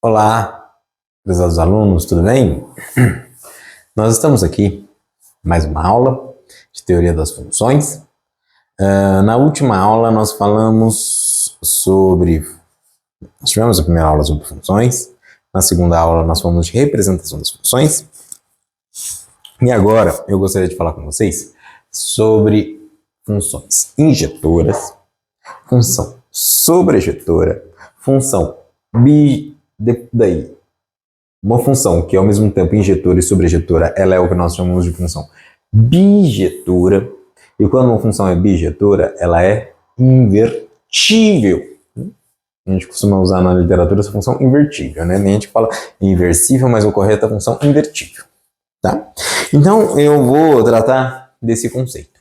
Olá, prezados alunos, tudo bem? Nós estamos aqui, mais uma aula de teoria das funções. Na última aula nós falamos sobre... Nós tivemos a primeira aula sobre funções, na segunda aula nós falamos de representação das funções, e agora eu gostaria de falar com vocês sobre funções injetoras, função sobrejetora, função daí. Uma função que ao mesmo tempo injetora e sobrejetora, ela é o que nós chamamos de função bijetora. E quando uma função é bijetora, ela é invertível. A gente costuma usar na literatura essa função invertível, né? Nem a gente fala inversível, mas o correto é a função invertível, tá? Então eu vou tratar desse conceito.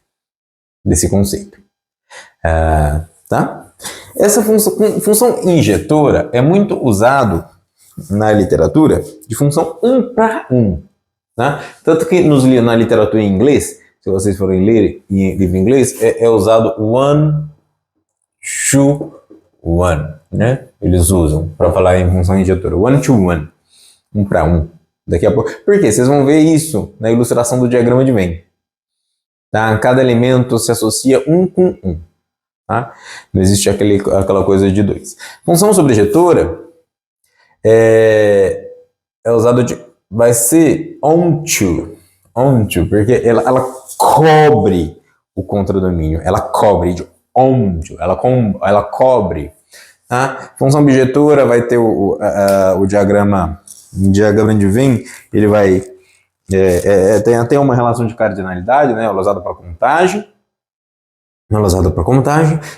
Tá? Essa função injetora é muito usado na literatura de função 1 para 1. Tá? Tanto que na literatura em inglês, se vocês forem ler em livro em inglês, é usado one to one. Né? Eles usam para falar em função injetora. One to one. 1 para 1. Daqui a pouco. Por quê? Vocês vão ver isso na ilustração do diagrama de Venn. Tá? Cada elemento se associa um com um. Tá? Não existe aquela coisa de dois. Função sobrejetora é usado vai ser onto, porque ela cobre o contradomínio, ela cobre de onto, ela cobre. Tá? Função bijetora vai ter o diagrama de Venn, ele vai tem até uma relação de cardinalidade, né? Ela é usada para contagem.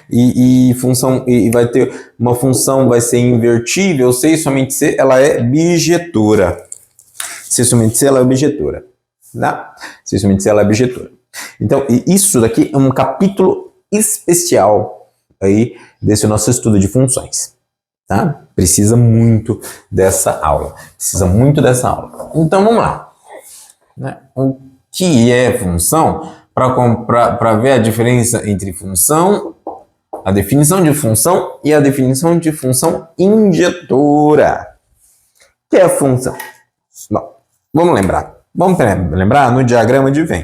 E função vai ter uma função vai ser invertível se somente se ela é bijetora. Se somente se ela é bijetora, tá? Se somente se ela é bijetora. Então, isso daqui é um capítulo especial aí desse nosso estudo de funções, tá? Precisa muito dessa aula. Então, vamos lá. Né? O que é função? Para ver a diferença entre função, a definição de função e a definição de função injetora. O que é função? Bom, vamos lembrar no diagrama de Venn.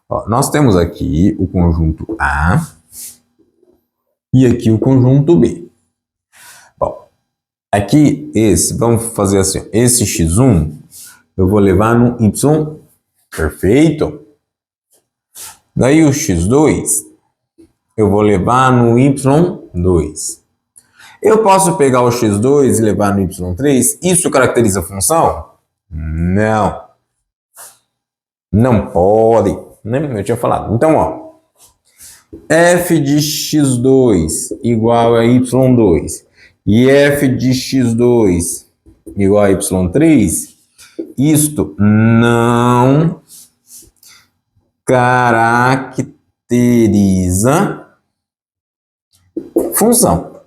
Ó, nós temos aqui o conjunto A e aqui o conjunto B. Bom, aqui vamos fazer assim, esse x1 eu vou levar no y perfeito. Daí o x2 eu vou levar no y2. Eu posso pegar o x2 e levar no y3? Isso caracteriza a função? Não. Não pode. Né? Eu tinha falado. Então, ó. F de x2 igual a y2 e f de x2 igual a y3, isto não caracteriza função,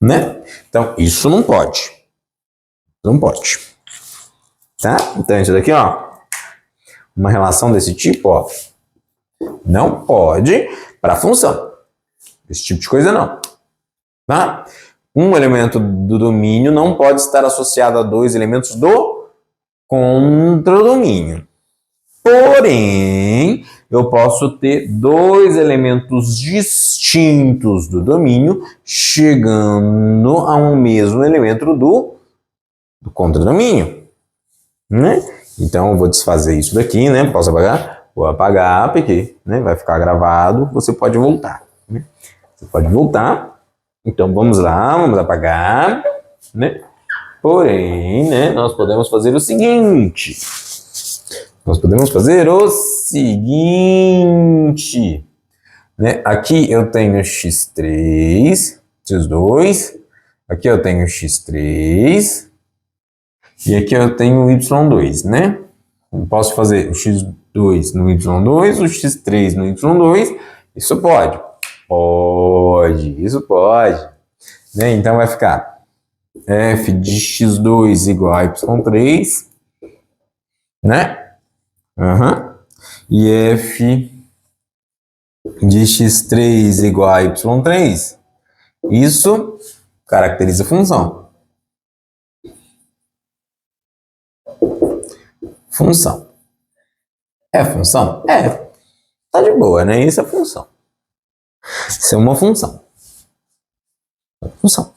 né? Então, isso não pode. Tá? Então, isso daqui, ó, uma relação desse tipo, ó, não pode para função. Esse tipo de coisa não. Tá? Um elemento do domínio não pode estar associado a dois elementos do contradomínio. Porém, eu posso ter dois elementos distintos do domínio chegando a um mesmo elemento do contradomínio, né? Então, eu vou desfazer isso daqui, né? Posso apagar? Vou apagar, porque, né, vai ficar gravado, você pode voltar. Né? Você pode voltar. Então, vamos lá, vamos apagar, né? Porém, né, nós podemos fazer o seguinte... né? Aqui eu tenho x3, x2, aqui eu tenho x3 e aqui eu tenho y2, né? Eu posso fazer o x2 no y2, o x3 no y2, isso pode? Isso pode. Né? Então vai ficar f de x2 igual a y3, né? E f de x3 igual a y3, isso caracteriza a função. Função. É função? É. Tá de boa, né? Isso é função. Isso é uma função. Função.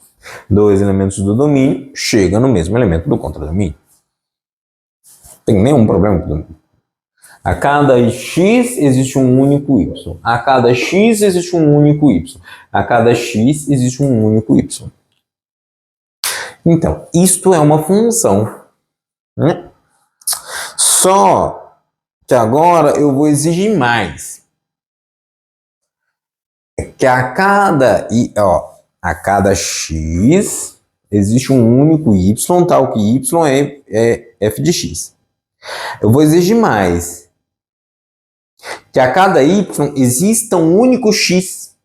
Dois elementos do domínio chegam no mesmo elemento do contradomínio. Não tem nenhum problema com o domínio. A cada x existe um único y. A cada x existe um único y. A cada x existe um único y. Então, isto é uma função, né? Só que agora eu vou exigir mais. Que a cada x existe um único y, tal que y é f de x. Eu vou exigir mais. Que a cada y exista um único x,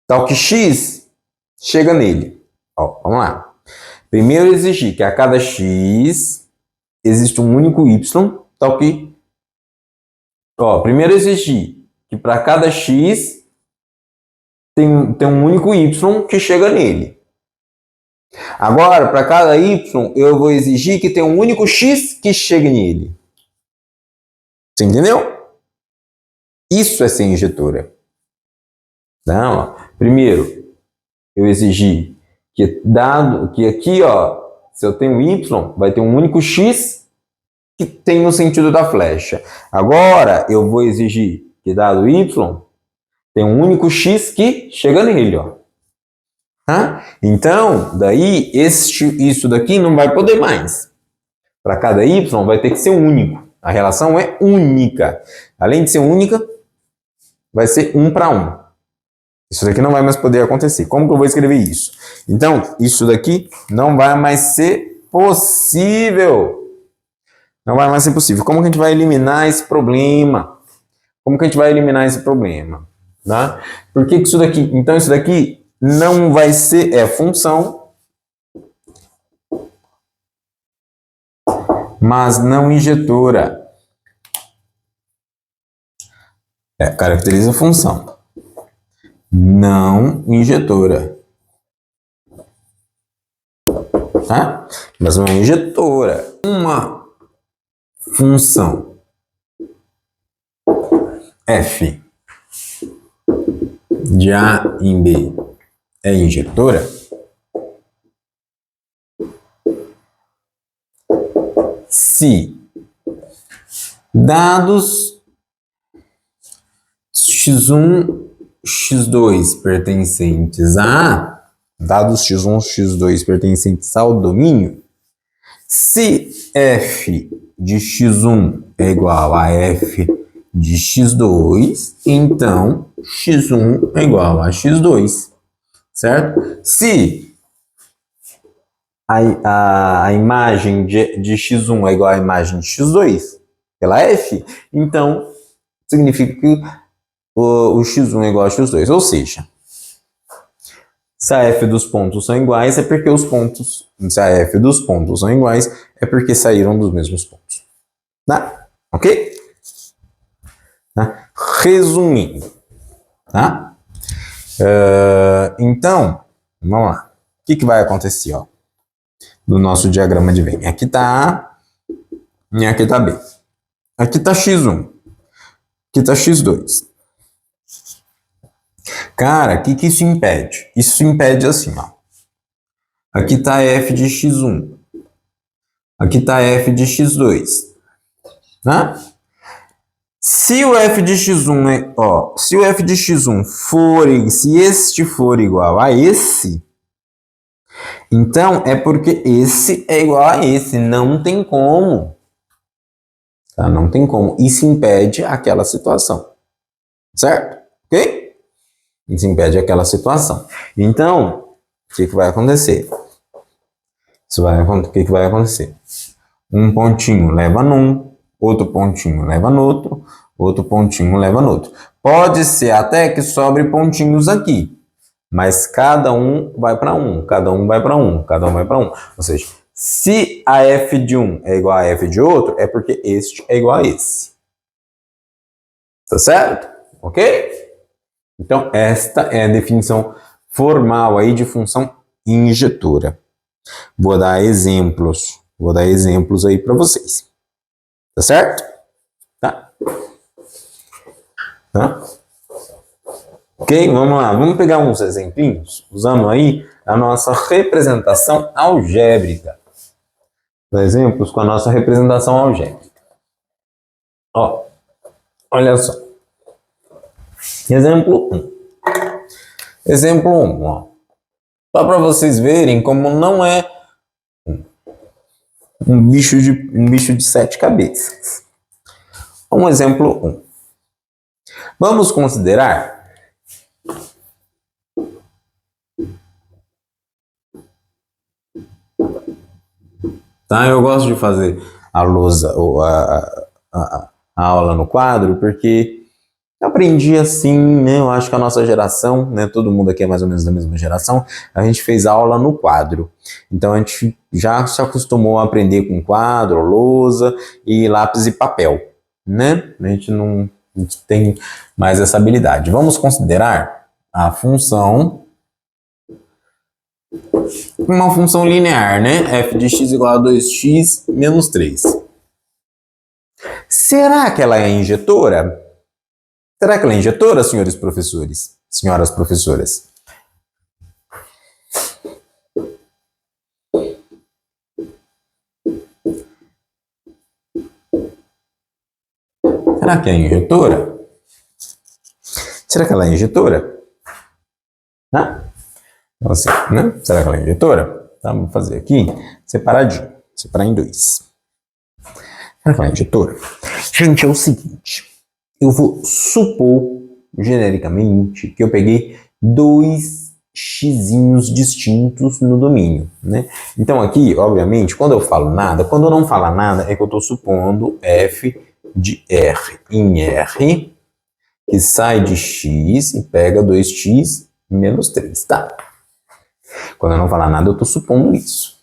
tal que x chega nele. Ó, vamos lá. Primeiro exigir que a cada x existe um único y, tal que... primeiro exigir que para cada x tem um único y que chega nele. Agora, para cada y, eu vou exigir que tenha um único x que chegue nele. Você entendeu? Isso é ser injetora. Então, primeiro, eu exigi que dado que aqui, se eu tenho y, vai ter um único x que tem no sentido da flecha. Agora, eu vou exigir que dado y, tem um único x que chega nele, Então, daí, isso daqui não vai poder mais. Para cada y, vai ter que ser único. A relação é única. Além de ser única, vai ser 1 para 1. Isso daqui não vai mais poder acontecer. Como que eu vou escrever isso? Então, isso daqui não vai mais ser possível. Não vai mais ser possível. Como que a gente vai eliminar esse problema? Como que a gente vai eliminar esse problema? Tá? Por que isso daqui? Então, isso daqui não vai ser função, mas não injetora. Caracteriza a função. Não injetora. Tá? Mas não injetora. Uma função f de A em B é injetora, se dados x1, x2 pertencentes a dados x1, x2 pertencentes ao domínio, se f de x1 é igual a f de x2, então x1 é igual a x2, certo? Se a imagem de x1 é igual à imagem de x2 pela f, então significa que o x1 é igual a x2, ou seja, se a f dos pontos são iguais, é porque se a f dos pontos são iguais, é porque saíram dos mesmos pontos. Tá? Ok? Tá? Resumindo, tá? Então, vamos lá. O que vai acontecer, no nosso diagrama de Venn? Aqui tá A e aqui tá B. Aqui tá x1, aqui tá x2. Cara, o que isso impede? Isso impede assim, Aqui tá f de x1. Aqui tá f de x2. Tá? Se o f de x1 se o f de x1 se este for igual a esse, então é porque esse é igual a esse, não tem como. Tá? Não tem como. Isso impede aquela situação. Certo? Ok? Isso impede aquela situação. Então, o que vai acontecer? O que vai acontecer? Um pontinho leva num, outro pontinho leva no outro, outro pontinho leva no outro. Pode ser até que sobre pontinhos aqui, mas cada um vai para um, cada um vai para um, cada um vai para um. Ou seja, se a f de um é igual a f de outro, é porque este é igual a esse. Tá certo? Ok? Então, esta é a definição formal aí de função injetora. Vou dar exemplos Vou dar exemplos aí para vocês. Tá certo? Tá? Tá? Ok? Vamos lá. Vamos pegar uns exemplinhos usando aí a nossa representação algébrica. Exemplos com a nossa representação algébrica. Ó, olha só. Exemplo 1. Exemplo 1, ó. Só para vocês verem como não é um bicho de 7 cabeças. Um exemplo 1. Vamos considerar tá? Eu gosto de fazer a lousa ou a aula no quadro porque eu aprendi assim, né? Eu acho que a nossa geração, né? Todo mundo aqui é mais ou menos da mesma geração, a gente fez aula no quadro. Então a gente já se acostumou a aprender com quadro, lousa e lápis e papel, né? A gente não tem mais essa habilidade. Vamos considerar a função uma função linear, né? F de x igual a 2x menos 3. Será que ela é injetora? Será que ela é injetora, senhores professores? Senhoras professoras? Será que é injetora? Será que ela é injetora? Tá? Então, assim, né? Será que ela é injetora? Tá, vamos fazer aqui separadinho. Separar em 2. Será que ela é injetora? Gente, é o seguinte. Eu vou supor, genericamente, que eu peguei 2 xizinhos distintos no domínio, né? Então aqui, obviamente, quando eu falo nada, quando eu não falo nada, é que eu estou supondo f de r em r, que sai de x e pega 2x menos 3, tá? Quando eu não falar nada, eu estou supondo isso,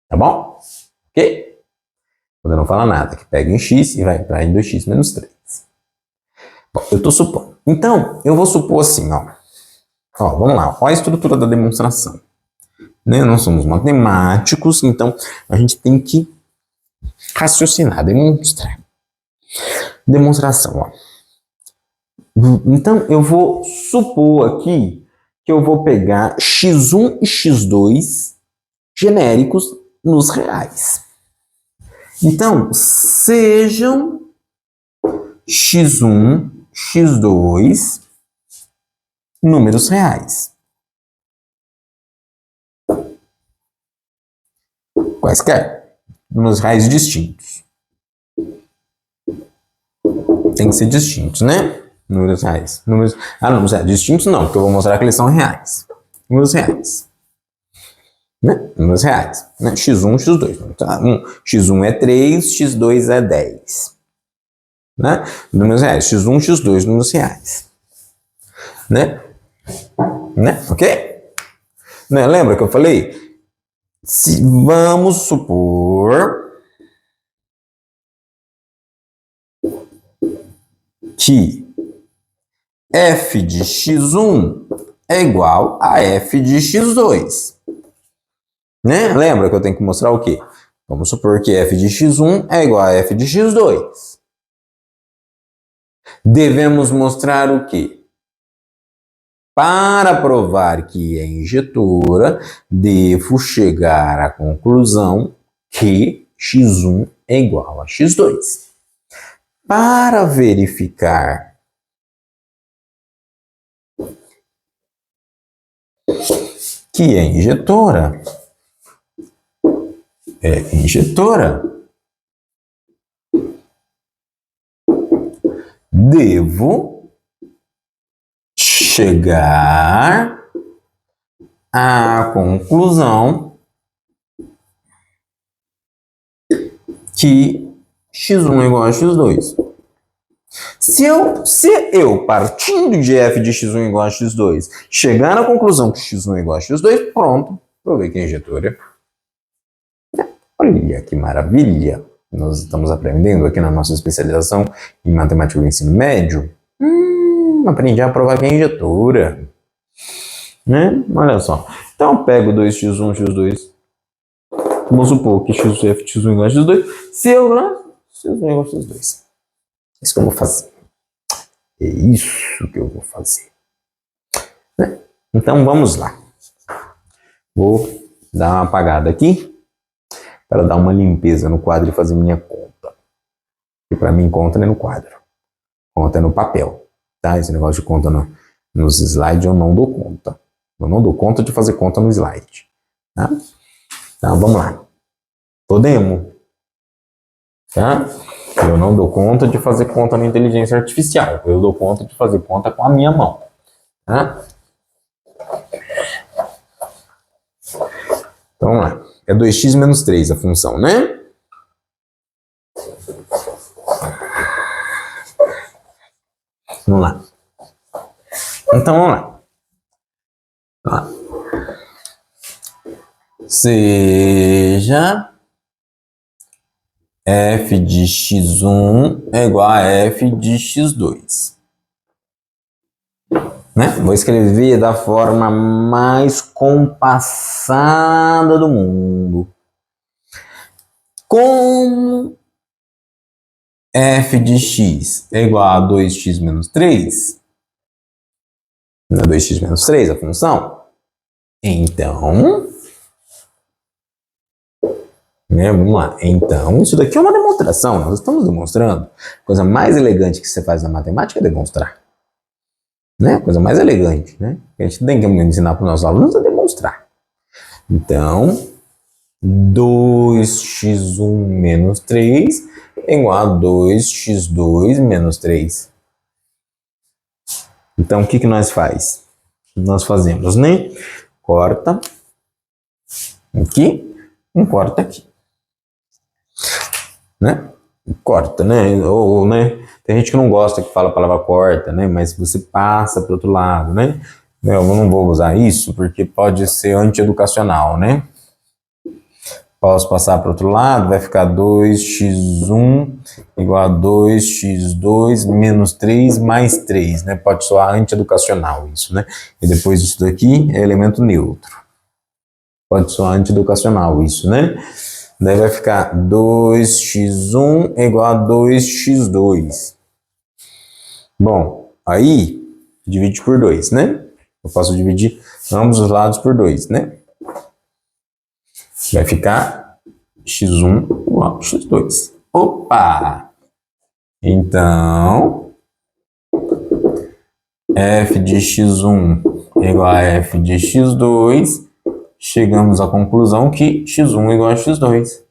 tá bom? Ok? Quando eu não falar nada, que pega em x e vai para em 2x menos 3. Bom, eu estou supondo. Então, eu vou supor assim, ó. Ó, vamos lá. Olha a estrutura da demonstração. Né? Nós somos matemáticos, então a gente tem que raciocinar, demonstrar. Demonstração, ó. Então, eu vou supor aqui que eu vou pegar x1 e x2 genéricos nos reais. Então, sejam x1, x2 números reais. Quaisquer. Números reais distintos. Tem que ser distintos, né? Números reais. Números reais distintos não, porque eu vou mostrar que eles são reais. Números reais. Né? Números reais. Né? x1, x2. Tá? x1 é 3, x2 é 10. Né? Números reais. x1, x2, números reais. Né? Né? Ok? Né? Lembra que eu falei? Se vamos supor que f de x1 é igual a f de x2. Né? Lembra que eu tenho que mostrar o quê? Vamos supor que f de x1 é igual a f de x2. Devemos mostrar o quê? Para provar que é injetora, devo chegar à conclusão que x1 é igual a x2. Para verificar que é injetora, devo chegar à conclusão que x1 é igual a x2. Se eu, partindo de f de x1 igual a x2, chegar na conclusão que x1 é igual a x2, pronto, provei que é injetora. Olha que maravilha! Nós estamos aprendendo aqui na nossa especialização em matemática do ensino médio. Aprendi a provar que é injetora. Né? Olha só. Então eu pego 2x1, x2 Vamos supor que x f de x1 igual a x2. Se eu x1 igual a x2. É isso que eu vou fazer. É isso que eu vou fazer. Né? Então vamos lá. Vou dar uma apagada aqui para dar uma limpeza no quadro e fazer minha conta. E para mim conta não é no quadro. Conta é no papel. Tá? Esse negócio de conta nos slides eu não dou conta. Eu não dou conta de fazer conta no slide. Tá? Então vamos lá. Podemos. Tá? Eu não dou conta de fazer conta na inteligência artificial. Eu dou conta de fazer conta com a minha mão. Tá? Então vamos lá. É 2x menos 3 a função, né? Vamos lá. Então vamos lá. Seja f de x1 é igual a f de x2. Né? Vou escrever da forma mais compassada do mundo. Como f de x é igual a 2x menos 3, não é 2x menos 3 a função? Então, né, vamos lá. Então, isso daqui é uma demonstração. Nós estamos demonstrando. A coisa mais elegante que você faz na matemática é demonstrar. Né? Coisa mais elegante, né? A gente tem que ensinar para os nossos alunos a demonstrar. Então, 2x1 menos 3 é igual a 2x2 menos 3. Então, o que que nós faz? Nós fazemos, né? Corta aqui, corta aqui. Né? Corta, né? Ou, né? Tem gente que não gosta que fala a palavra corta, né? Mas você passa para o outro lado, né? Eu não vou usar isso porque pode ser antieducacional, né? Posso passar para o outro lado, vai ficar 2x1 igual a 2x2 menos 3 mais 3, né? Pode soar antieducacional isso, né? E depois disso daqui é elemento neutro. Pode soar antieducacional isso, né? Daí vai ficar 2x1 igual a 2x2. Bom, aí divide por 2, né? Eu posso dividir ambos os lados por 2, né? Vai ficar x1 igual a x2. Opa! Então, f de x1 igual a f de x2, chegamos à conclusão que x1 igual a x2.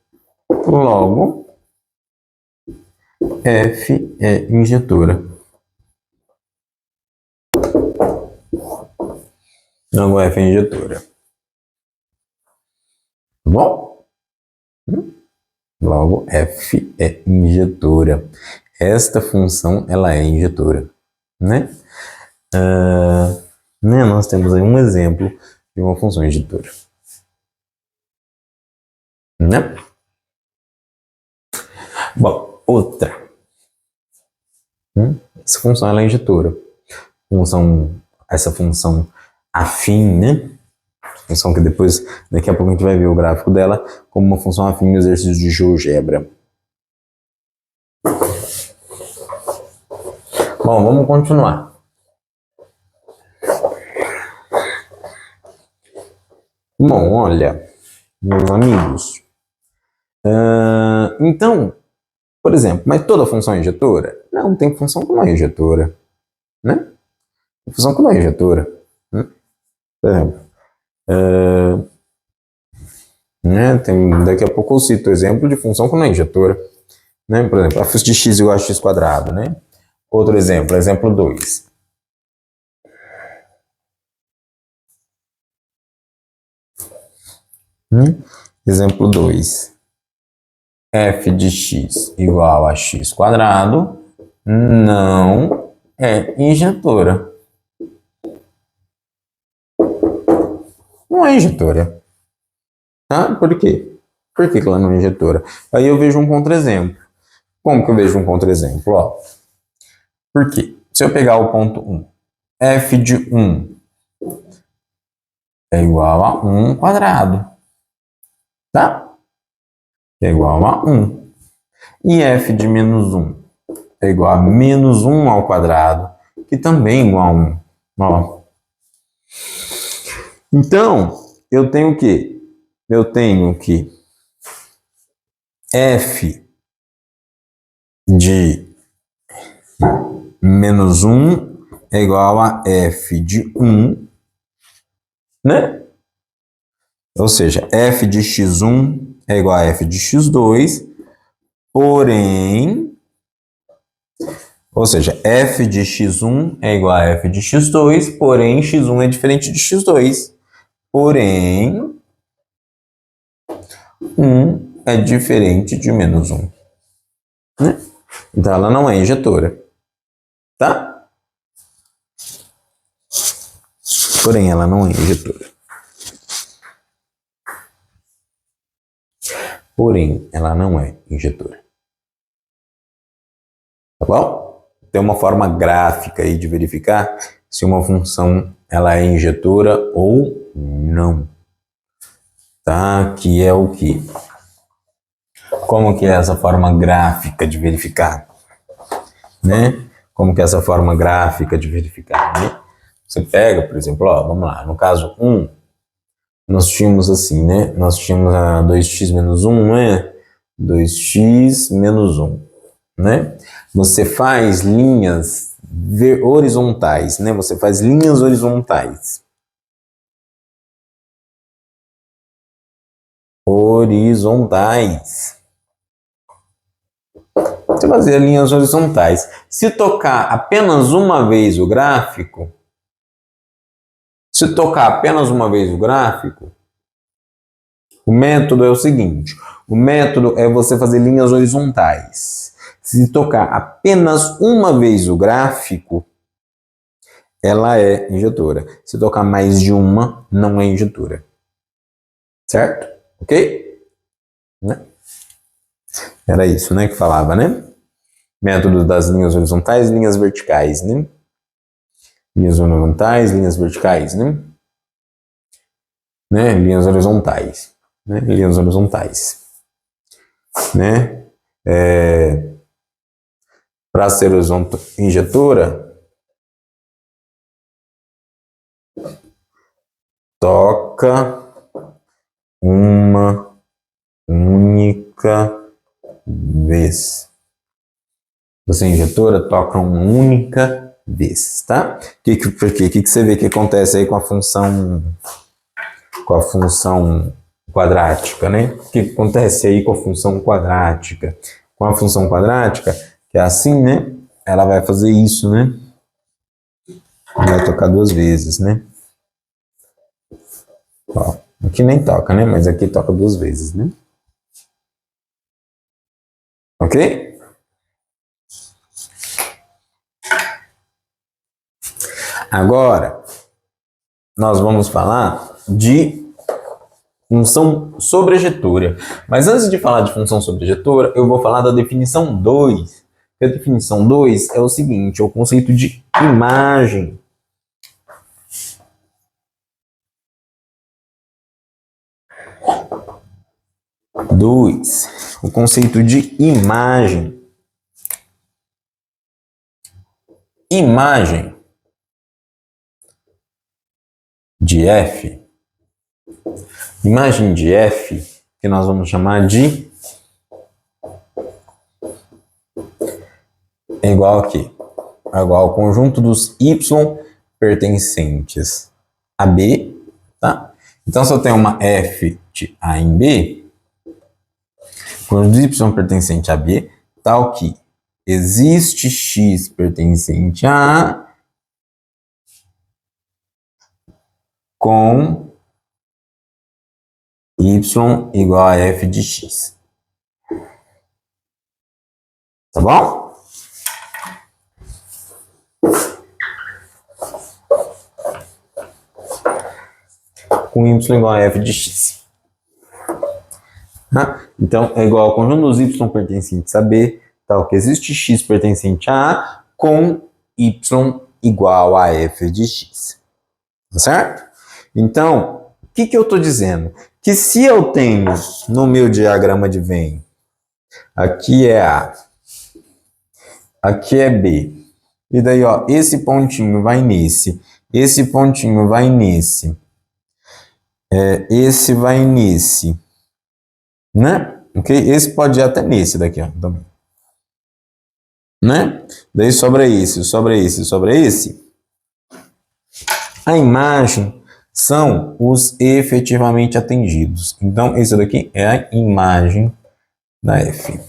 Logo, f é injetora. Logo, f é injetora. Bom? Logo, f é injetora. Esta função, ela é injetora, né? Né? Nós temos aí um exemplo de uma função injetora. Né? Bom, outra. Essa função, ela é injetora. Essa função afim, né? Função que depois, daqui a pouco a gente vai ver o gráfico dela como uma função afim no exercício de GeoGebra. Bom, vamos continuar. Bom, olha, meus amigos. Então, por exemplo, mas toda função é injetora? Não, tem função que não é injetora. Né? Tem função que não é injetora. Né? Por exemplo, né? Daqui a pouco eu cito o exemplo de função que não é injetora. Né? Por exemplo, f de x igual a x quadrado. Né? Outro exemplo, exemplo 2. Exemplo 2. F de x igual a x quadrado não é injetora. Não é injetora. Tá? Por quê? Por que ela não é injetora? Aí eu vejo um contra-exemplo. Como que eu vejo um contra-exemplo? Ó, por quê? Se eu pegar o ponto 1, f de 1 é igual a 1 quadrado. Tá? que é igual a 1. E f de menos 1 é igual a menos 1 ao quadrado, que também é igual a 1. Ó. Então, eu tenho o quê? Eu tenho que f de menos 1 é igual a f de 1, né? Ou seja, f de x1 é igual a f de x2, porém... Ou seja, f de x1 é igual a f de x2, porém x1 é diferente de x2. Porém, 1 é diferente de menos 1. Né? Então, ela não é injetora. Tá? Porém, ela não é injetora. Porém, ela não é injetora. Tá bom? Tem uma forma gráfica aí de verificar se uma função ela é injetora ou não. Tá? Que é o quê? Como que é essa forma gráfica de verificar? Né? Como que é essa forma gráfica de verificar? Né? Você pega, por exemplo, ó, vamos lá, no caso 1, nós tínhamos assim, né? Nós tínhamos a 2x menos 1, não é? 2x menos 1, né? Você faz linhas horizontais, né? Você faz linhas horizontais. Horizontais. Você fazer linhas horizontais. Se tocar apenas uma vez o gráfico, o método é o seguinte. O método é você fazer linhas horizontais. Se tocar apenas uma vez o gráfico, ela é injetora. Se tocar mais de uma, não é injetora. Certo? Ok? Né? Era isso, né, que falava, né? Método das linhas horizontais e linhas verticais, né? Linhas horizontais, linhas verticais, né? Linhas horizontais. Né? Linhas horizontais. Né? Para ser injetora, toca uma única vez. Você injetora toca uma única vez, tá? Por quê? O que você vê que acontece aí com a função quadrática, né? O que acontece aí com a função quadrática? Com a função quadrática, que é assim, né? Ela vai fazer isso, né? Vai tocar duas vezes, né? Ó, aqui nem toca, né? Mas aqui toca duas vezes, né? Ok? Agora, nós vamos falar de função sobrejetora. Mas antes de falar de função sobrejetora, eu vou falar da definição 2. A definição 2 é o seguinte, é o conceito de imagem. O conceito de imagem. Imagem de f. Imagem de f, que nós vamos chamar de... é igual a quê? É igual ao conjunto dos y pertencentes a B, tá? Então, se eu tenho uma f de A em B, o conjunto de y pertencente a B, tal que existe x pertencente a A com y igual a f de x. Tá bom? Com y igual a f de x. Então, é igual ao conjunto dos y pertencentes a B, tal que existe x pertencente a A com y igual a f de x. Tá certo? Então, o que eu estou dizendo? que se eu tenho no meu diagrama de Venn, aqui é A, aqui é B, e daí, ó, esse pontinho vai nesse, esse pontinho vai nesse, esse vai nesse, né? Ok? Esse pode ir até nesse daqui, ó, também. Né? Daí sobra esse, sobra esse, sobra esse. A imagem são os efetivamente atendidos. Então, esse daqui é a imagem da F.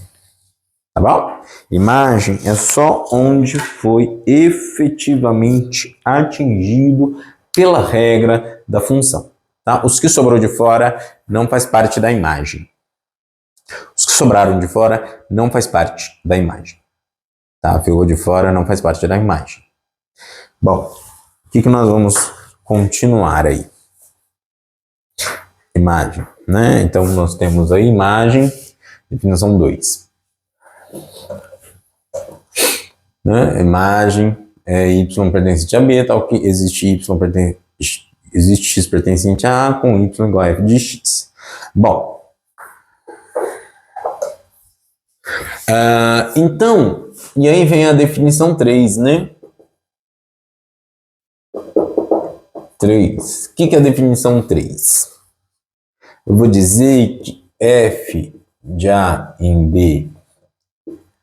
Tá bom? Imagem é só onde foi efetivamente atingido pela regra da função. Tá? Os que sobrou de fora não faz parte da imagem. Os que sobraram de fora não faz parte da imagem. Tá? Ficou de fora não faz parte da imagem. Bom, o que nós vamos continuar aí? Imagem, né? Então, nós temos a imagem, definição 2. Né? Imagem é y pertencente a b, tal que existe existe x pertencente a com y igual a f de x. Bom, então, e aí vem a definição 3, né? 3. O que é a definição 3? Eu vou dizer que f de A em B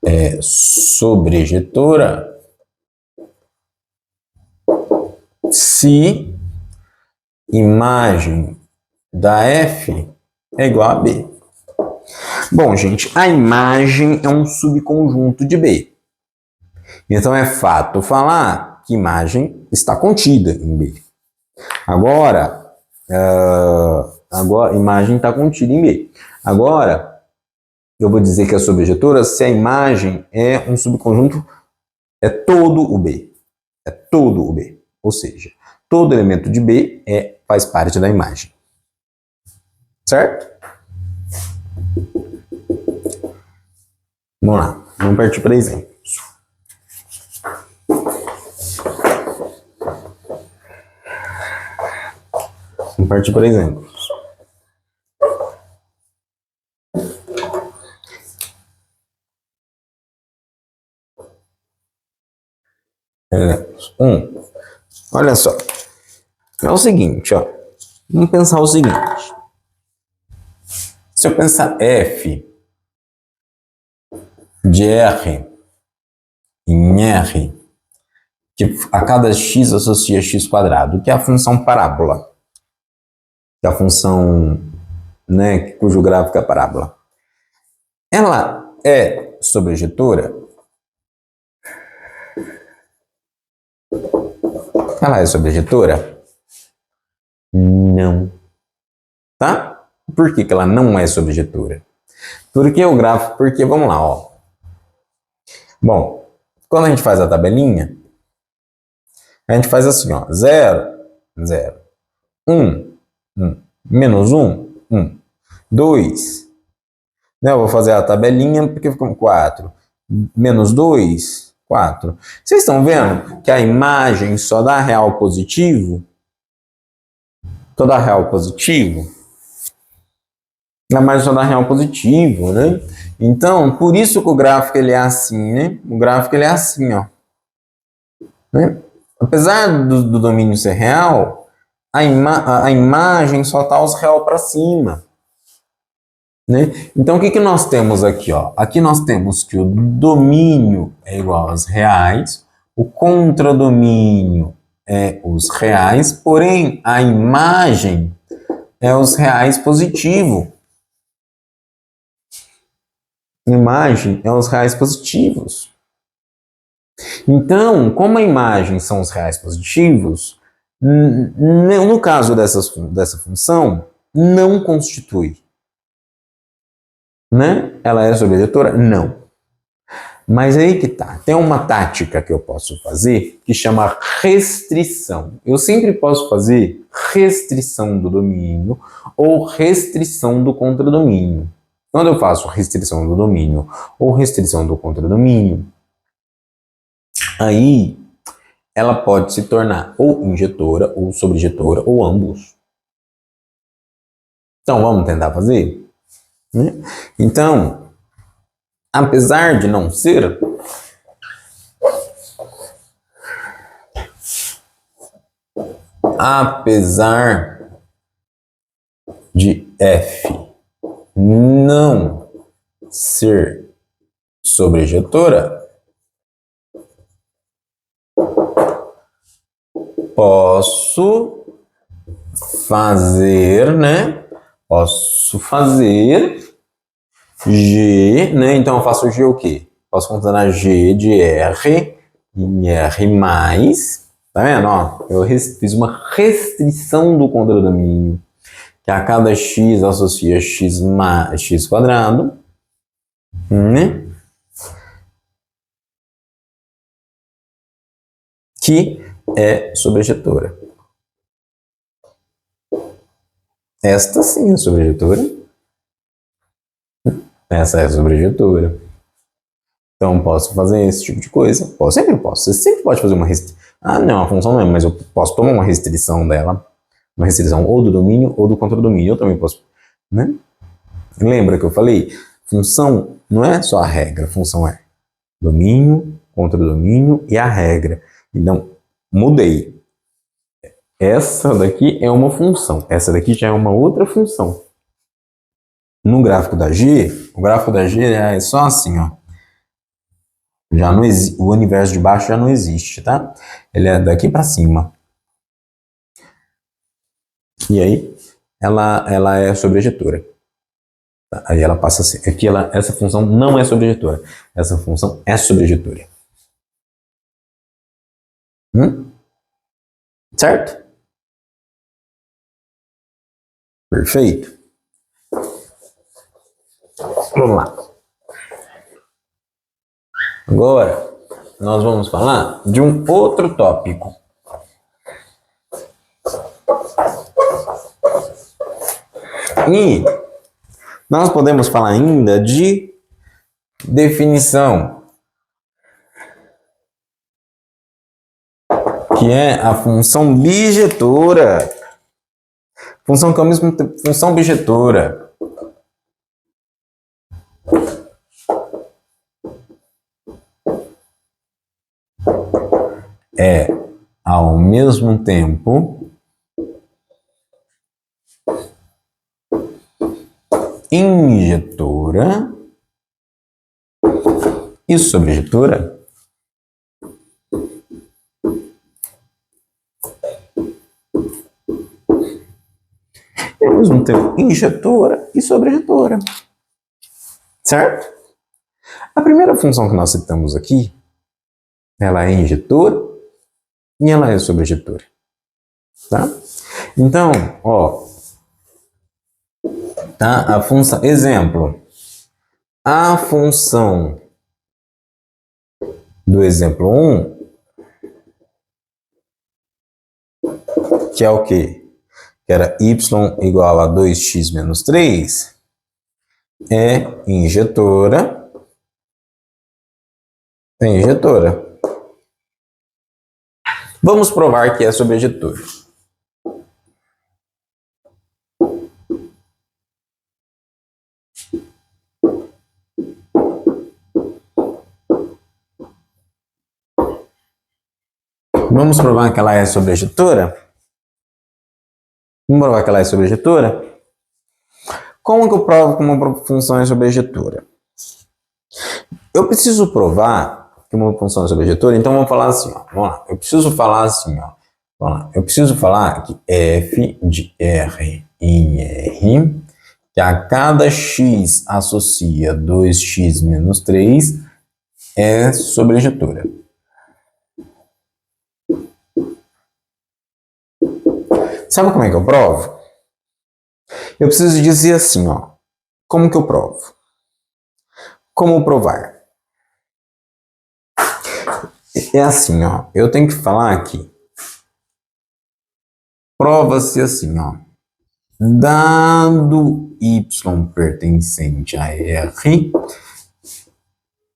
é sobrejetora se imagem da F é igual a B. Bom, gente, a imagem é um subconjunto de B. Então é fato falar que imagem está contida em B. Agora imagem está contida em B. Agora, eu vou dizer que é sobrejetora se a imagem é um subconjunto, é todo o B. É todo o B. Ou seja, todo elemento de B faz parte da imagem. Certo? Vamos lá. Vamos partir para exemplos. Vamos partir para exemplos. Olha só. É o seguinte, ó. Vamos pensar o seguinte. Se eu pensar f de R em R, que a cada x associa x quadrado, que é a função parábola, que é a função, né, cujo gráfico é a parábola. Ela é sobrejetora? Ela é sobrejetora? Não. Tá? Por que ela não é sobrejetora? Porque o gráfico, porque vamos lá, ó. Bom, quando a gente faz a tabelinha, a gente faz assim, ó, 0, 0, 1, 1, menos 1, 1, 2, né, eu vou fazer a tabelinha porque ficou 4, menos 2, 4. Vocês estão vendo que a imagem só dá real positivo? Só dá real positivo? A imagem só dá real positivo, né? Então, por isso que o gráfico ele é assim, né? O gráfico ele é assim, ó. Né? Apesar do domínio ser real, a imagem só está os real para cima. Né? Então, o que nós temos aqui? Ó? Aqui nós temos que o domínio é igual aos reais, o contradomínio é os reais, porém a imagem é os reais positivo. Imagem é os reais positivos. Então, como a imagem são os reais positivos, no caso dessa função, não constitui. Né? Ela é sobrejetora? Não. Mas aí que tá. Tem uma tática que eu posso fazer que chama restrição. Eu sempre posso fazer restrição do domínio ou restrição do contradomínio. Quando eu faço restrição do domínio ou restrição do contradomínio, aí ela pode se tornar ou injetora ou sobrejetora ou ambos. Então, vamos tentar fazer? Né? Então, apesar de não ser, apesar de f não ser sobrejetora, posso fazer, né? Posso fazer G, né? Então eu faço G o quê? Posso considerar G de R em R mais. Tá vendo? Ó, eu fiz uma restrição do contradomínio, que a cada x associa x, x quadrado, né? Que é sobrejetora. Esta sim é sobrejetora. Essa é sobrejetora. Então, posso fazer esse tipo de coisa? Posso, sempre posso. Você sempre pode fazer uma restrição. Ah, não, a função não é, mas eu posso tomar uma restrição dela. Uma restrição ou do domínio ou do contradomínio. Eu também posso, né? Lembra que eu falei? Função não é só a regra. Função é domínio, contradomínio e a regra. Então, mudei. Essa daqui é uma função. Essa daqui já é uma outra função. No gráfico da G, o gráfico da G é só assim, ó. Já não o universo de baixo já não existe, tá? Ele é daqui para cima. E aí, ela é sobrejetora. Tá? Aí ela passa a ser. Aqui essa função não é sobrejetora. Essa função é sobrejetora. Certo? Perfeito. Vamos lá. Agora, nós vamos falar de um outro tópico. E nós podemos falar ainda de definição, que é a função bijetora. Função que é o mesmo tempo, função bijetora. É, ao mesmo tempo, injetora e sobrejetora. E ao mesmo tempo, injetora e sobrejetora. Certo? A primeira função que nós citamos aqui, ela é injetora e ela é sobrejetora. Tá? Então, ó, tá? A função, exemplo, a função do exemplo 1, que é o quê? Que era y igual a 2x menos 3, é injetora. É injetora. Vamos provar que é sobrejetora. Vamos provar que ela é sobrejetora? Vamos provar que ela é sobrejetora? Como que eu provo que uma função é sobrejetora? Eu preciso provar que uma função é sobrejetora, então vamos falar assim, ó. Vamos lá. Eu preciso falar assim, ó. Vamos lá. Eu preciso falar que f de R em R, que a cada x associa 2x menos 3, é sobrejetora. Sabe como é que eu provo? Eu preciso dizer assim, ó. Como que eu provo? Como provar? É assim, ó. Eu tenho que falar aqui. Prova-se assim, ó. Dado y pertencente a R,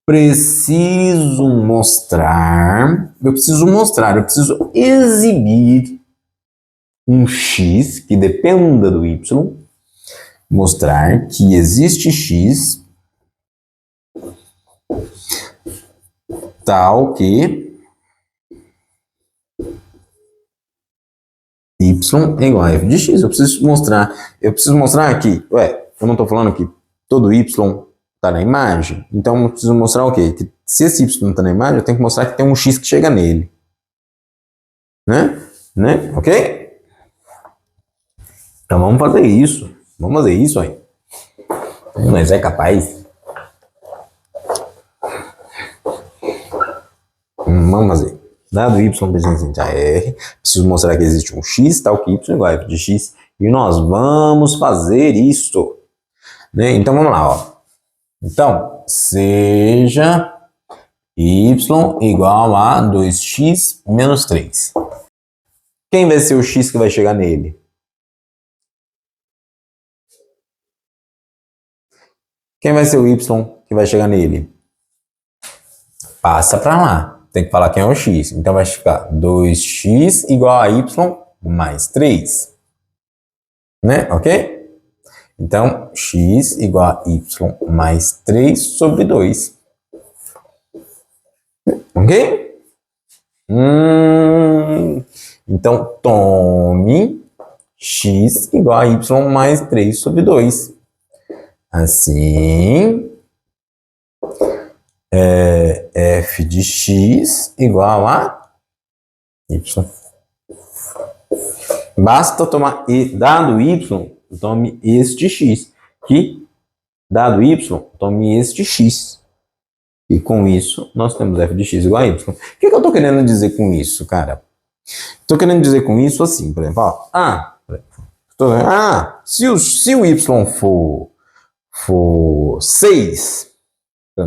preciso mostrar, eu preciso exibir um x que dependa do y Mostrar que existe x tal que y é igual a f de x. Eu preciso mostrar aqui, eu não estou falando que todo y está na imagem, então eu preciso mostrar o quê? Que se esse y está na imagem, eu tenho que mostrar que tem um x que chega nele. Né? Ok? Então vamos fazer isso. Vamos fazer isso aí. Mas é capaz. Vamos fazer. Dado y pertencente a R, preciso mostrar que existe um x tal que y igual a f de x. E nós vamos fazer isso. Né? Então vamos lá. Ó. Então, seja y igual a 2x menos 3. Quem vai ser o x que vai chegar nele? Quem vai ser o y que vai chegar nele? Passa para lá. Tem que falar quem é o x. Então vai ficar 2x igual a y mais 3. Né? Ok? Então, x igual a y mais 3 sobre 2. Ok? Então, tome x igual a y mais 3 sobre 2. Assim, f de x igual a y. Basta tomar dado y, tome este x. Que, dado y, tome este x. E com isso, nós temos f de x igual a y. O que eu estou querendo dizer com isso, cara? Estou querendo dizer com isso assim, por exemplo, se o y for 6,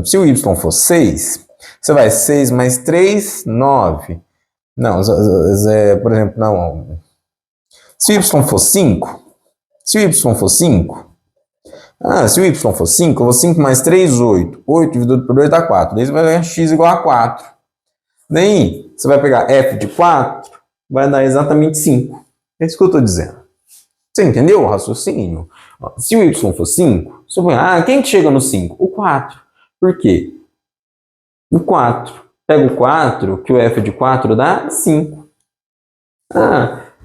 se o y for 6, você vai 6 mais 3, 9. Não, por exemplo, não. Se o y for 5, se o y for 5, se o y for 5, eu vou 5 mais 3, 8. 8 dividido por 2 dá 4. Daí você vai ganhar x igual a 4. Daí você vai pegar f de 4, vai dar exatamente 5. É isso que eu estou dizendo. Você entendeu o raciocínio? Se o y for 5, você põe, quem que chega no 5? O 4. Por quê? O 4. Pega o 4, que o f de 4 dá 5.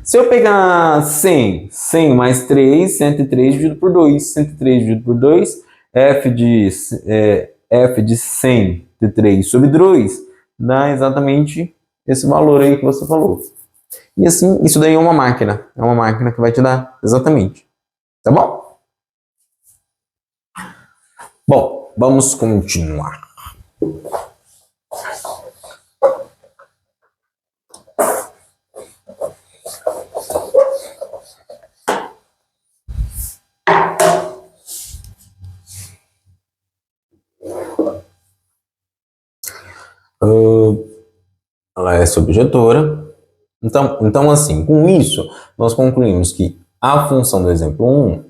Se eu pegar 100, 100 mais 3, 103 dividido por 2. 103 dividido por 2, f de 103 sobre 2 dá exatamente esse valor aí que você falou. E assim, isso daí é uma máquina. É uma máquina que vai te dar exatamente. Tá bom? Bom, vamos continuar. Ela é subjetora. Então, assim, com isso, nós concluímos que a função do exemplo 1,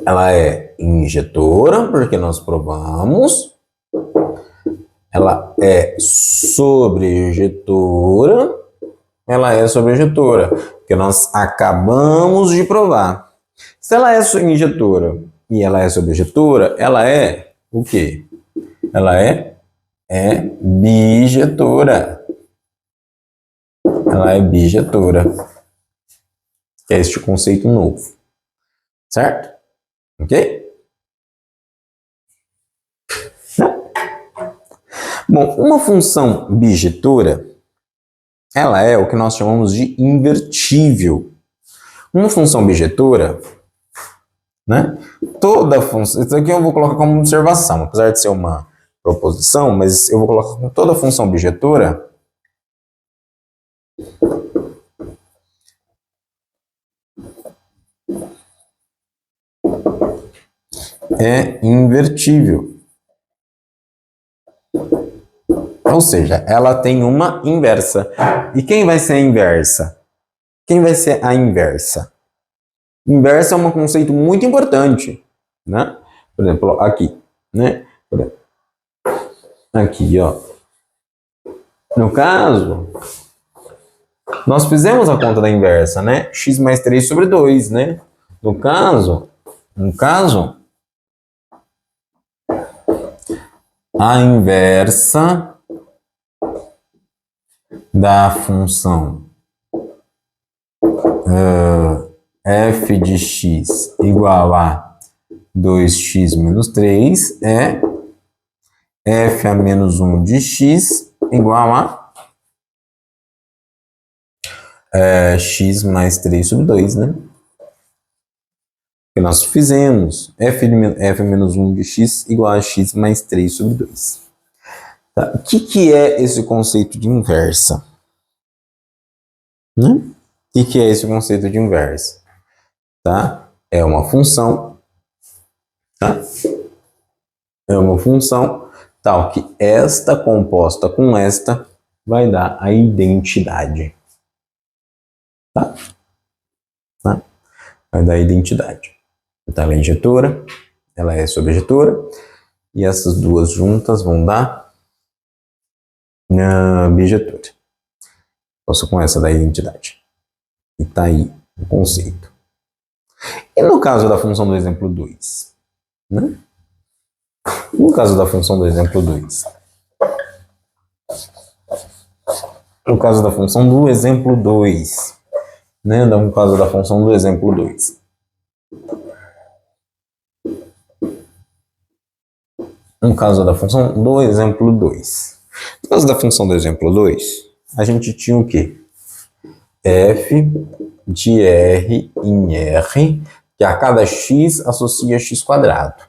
ela é injetora, porque nós provamos. Ela é sobrejetora. Ela é sobrejetora, porque nós acabamos de provar. Se ela é injetora e ela é sobrejetora, ela é o quê? Ela é bijetora. Ela é bijetora. Que é este conceito novo. Certo? Ok? Bom, uma função bijetora, ela é o que nós chamamos de invertível. Uma função bijetora, né? Toda função, isso aqui eu vou colocar como observação, apesar de ser uma proposição, mas eu vou colocar como toda função bijetora é invertível. Ou seja, ela tem uma inversa. E quem vai ser a inversa? Quem vai ser a inversa? Inversa é um conceito muito importante, né? Por exemplo, aqui, né? Aqui, ó. No caso, nós fizemos a conta da inversa, né? X mais 3 sobre 2, né? No caso, a inversa da função f de x igual a 2x menos 3 é f a menos 1 de x igual a x mais 3 sobre 2, né? Que nós fizemos f menos 1 de x igual a x mais 3 sobre 2. Tá? O que é esse conceito de inversa? O que é esse conceito de inversa? Tá? É uma função, tá? É uma função tal que esta composta com esta vai dar a identidade. Tá? Tá? Vai dar a identidade. Então, ela é injetora, ela é sobrejetora, e essas duas juntas vão dar bijetora. Posso com essa da identidade. E tá aí o conceito. E no caso da função do exemplo 2? Né? No caso da função do exemplo 2. No caso da função do exemplo 2. Né? No caso da função do exemplo 2. No caso da função do exemplo 2. No caso da função do exemplo 2, a gente tinha o quê? F de R em R, que a cada x associa x quadrado.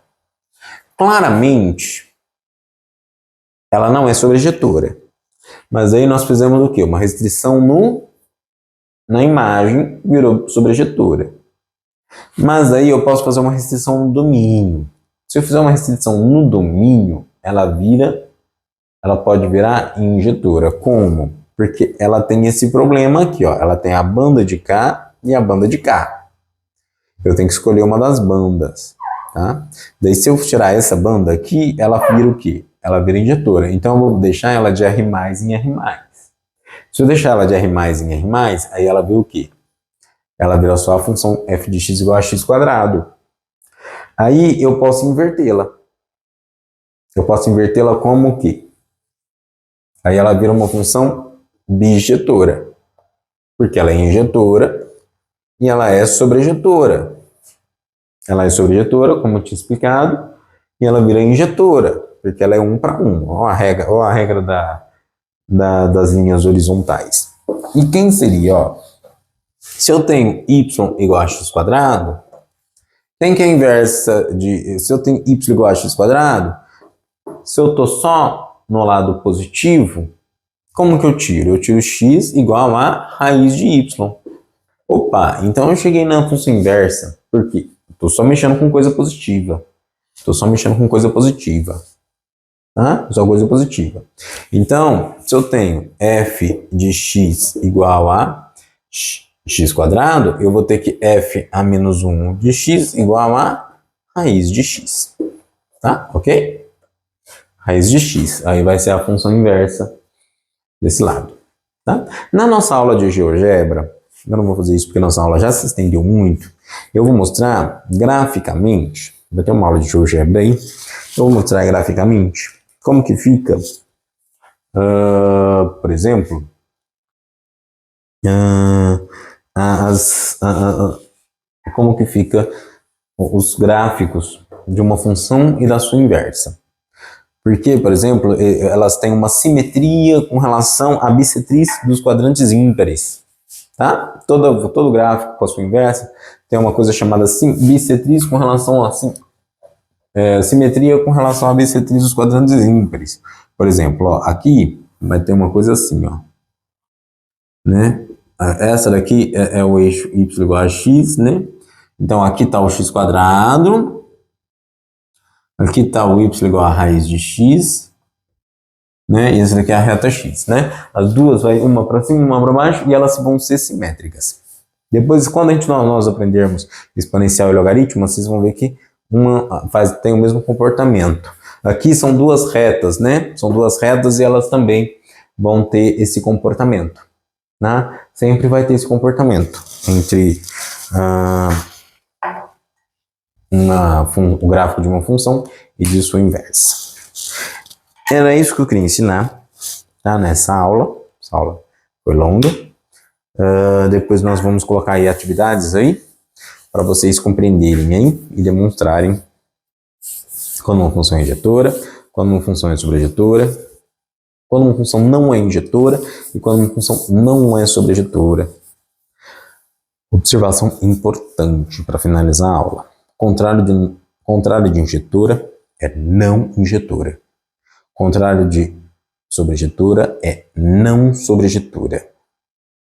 Claramente, ela não é sobrejetora. Mas aí nós fizemos o quê? Uma restrição na imagem, virou sobrejetora. Mas aí eu posso fazer uma restrição no domínio. Se eu fizer uma restrição no domínio, ela pode virar injetora. Como? Porque ela tem esse problema aqui, ó. Ela tem a banda de cá e a banda de cá. Eu tenho que escolher uma das bandas, tá? Daí se eu tirar essa banda aqui, ela vira o quê? Ela vira injetora. Então eu vou deixar ela de R+ em R+. Se eu deixar ela de R+ em R+, aí ela vira o quê? Ela vira só a função f de x igual a x quadrado. Aí eu posso invertê-la. Eu posso invertê-la como o quê? Aí ela vira uma função bijetora. Porque ela é injetora e ela é sobrejetora. Ela é sobrejetora, como eu tinha explicado, e ela vira injetora, porque ela é 1 para 1. Olha a regra das linhas horizontais. E quem seria? Ó, se eu tenho y igual a x quadrado, quem que é a inversa de... Se eu tenho y igual a x quadrado, se eu estou só no lado positivo, como que eu tiro? Eu tiro x igual a raiz de y. Opa, então eu cheguei na função inversa. Por quê? Estou só mexendo com coisa positiva. Tá? Só coisa positiva. Então, se eu tenho f de x igual a x quadrado, eu vou ter que f a menos 1 de x igual a raiz de x. Tá? Ok? Raiz de x. Aí vai ser a função inversa desse lado. Tá? Na nossa aula de GeoGebra, eu não vou fazer isso porque nossa aula já se estendeu muito, eu vou mostrar graficamente, vai ter uma aula de GeoGebra aí, eu vou mostrar graficamente como que fica, por exemplo, como que fica os gráficos de uma função e da sua inversa. Porque, por exemplo, elas têm uma simetria com relação à bissetriz dos quadrantes ímpares. Tá? Todo gráfico com a sua inversa tem uma coisa chamada bissetriz com relação a simetria com relação à bissetriz dos quadrantes ímpares. Por exemplo, ó, aqui vai ter uma coisa assim, ó, né? Essa daqui é o eixo y igual a x, né? Então aqui está o x quadrado, aqui está o y igual a raiz de x, né? E essa daqui é a reta x, né? As duas vai uma para cima, uma para baixo e elas vão ser simétricas. Depois, quando nós aprendermos exponencial e logaritmo, vocês vão ver que uma tem o mesmo comportamento. Aqui são duas retas, né? São duas retas e elas também vão ter esse comportamento, né? Sempre vai ter esse comportamento entre o gráfico de uma função e de sua inversa. Era isso que eu queria ensinar, tá? Nessa aula. Essa aula foi longa. Depois nós vamos colocar aí atividades aí para vocês compreenderem aí e demonstrarem quando uma função é injetora, quando uma função é sobrejetora, quando uma função não é injetora e quando uma função não é sobrejetora. Observação importante para finalizar a aula. Contrário de injetora é não injetora. Contrário de sobrejetora é não sobrejetora.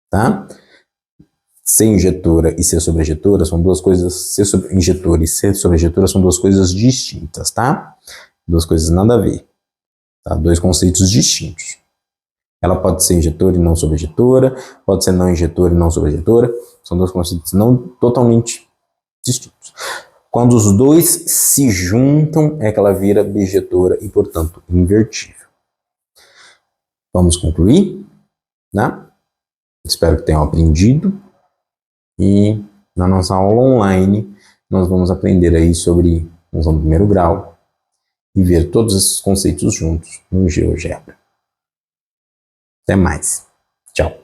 Tá? Ser injetora e ser sobrejetora são duas coisas. Ser injetora e ser sobrejetora são duas coisas distintas, tá? Duas coisas nada a ver. Tá? Dois conceitos distintos. Ela pode ser injetora e não sobrejetora, pode ser não injetora e não sobrejetora. São dois conceitos não totalmente distintos. Quando os dois se juntam, é que ela vira bijetora e, portanto, invertível. Vamos concluir, né? Espero que tenham aprendido. E na nossa aula online, nós vamos aprender aí sobre função do primeiro grau e ver todos esses conceitos juntos no GeoGebra. Até mais. Tchau.